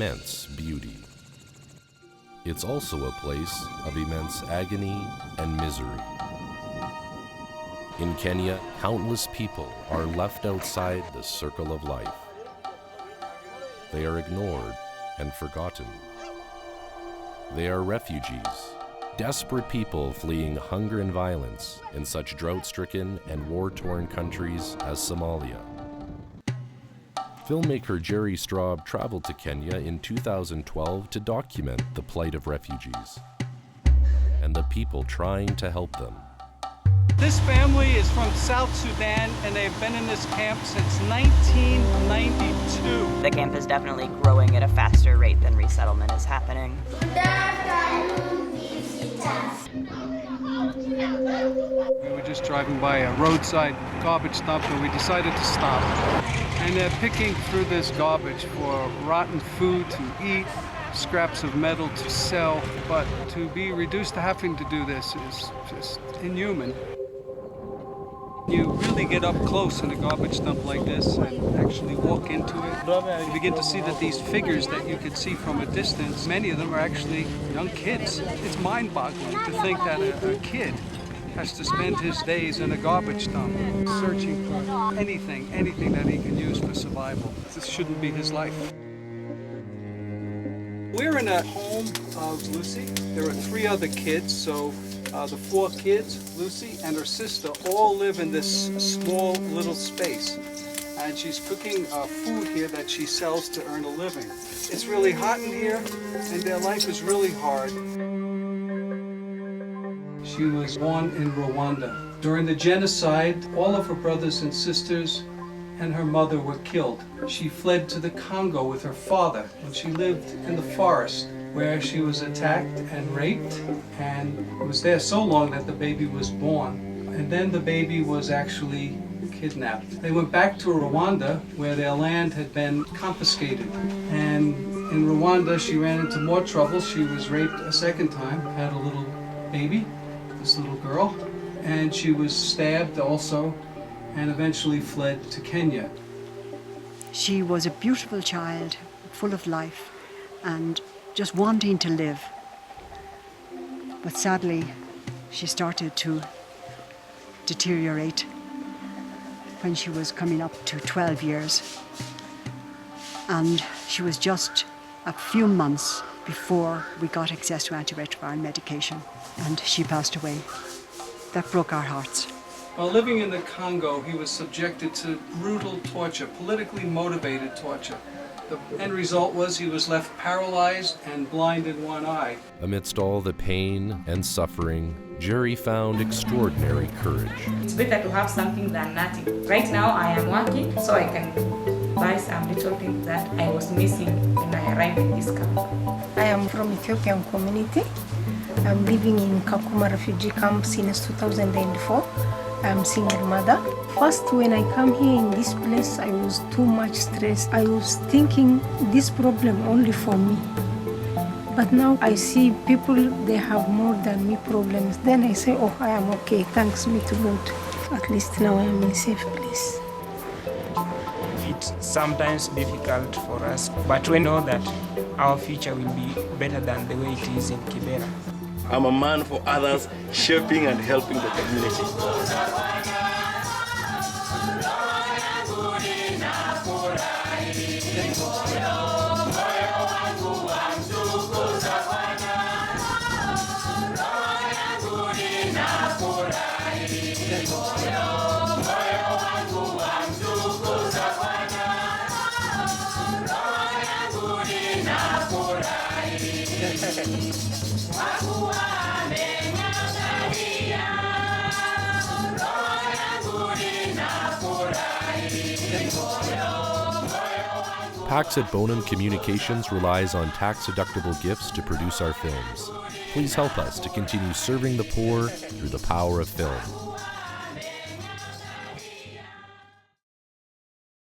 immense beauty. It's also a place of immense agony and misery. In Kenya, countless people are left outside the circle of life. They are ignored and forgotten. They are refugees, desperate people fleeing hunger and violence in such drought-stricken and war-torn countries as Somalia. Filmmaker Jerry Straub traveled to Kenya in 2012 to document the plight of refugees and the people trying to help them. This family is from South Sudan, and they've been in this camp since 1992. The camp is definitely growing at a faster rate than resettlement is happening. We were just driving by a roadside garbage dump, and we decided to stop. And they're picking through this garbage for rotten food to eat, scraps of metal to sell, but to be reduced to having to do this is just inhuman. You really get up close in a garbage dump like this and actually walk into it. You begin to see that these figures that you could see from a distance, many of them are actually young kids. It's mind-boggling to think that a kid has to spend his days in a garbage dump searching for anything that he can use for survival. This shouldn't be his life. We're in a home of Lucy. There are 3 other kids, so the 4 kids, Lucy and her sister, all live in this small little space. And she's cooking food here that she sells to earn a living. It's really hot in here, and their life is really hard. She was born in Rwanda. During the genocide, all of her brothers and sisters and her mother were killed. She fled to the Congo with her father, and she lived in the forest, where she was attacked and raped, and was there so long that the baby was born. And then the baby was actually kidnapped. They went back to Rwanda, where their land had been confiscated. And in Rwanda, she ran into more trouble. She was raped a second time, had a little baby, this little girl, and she was stabbed also, and eventually fled to Kenya. She was a beautiful child, full of life, and just wanting to live. But sadly, she started to deteriorate when she was coming up to 12 years. And she was just a few months before we got access to antiretroviral medication, and she passed away. That broke our hearts. While living in the Congo, he was subjected to brutal torture, politically motivated torture. The end result was he was left paralyzed and blind in one eye. Amidst all the pain and suffering, Jerry found extraordinary courage. It's better to have something than nothing. Right now I am working so I can buy some little things that I was missing when I arrived in this camp. I am from Ethiopian community. I'm living in Kakuma refugee camp since 2004. I'm single mother. First, when I come here in this place, I was too much stressed. I was thinking this problem only for me. But now I see people, they have more than me problems. Then I say, oh, I am okay, thanks be to God. At least now I am in a safe place. It's sometimes difficult for us, but we know that our future will be better than the way it is in Kibera. I'm a man for others, shaping and helping the community. PAX at Bonum Communications relies on tax-deductible gifts to produce our films. Please help us to continue serving the poor through the power of film.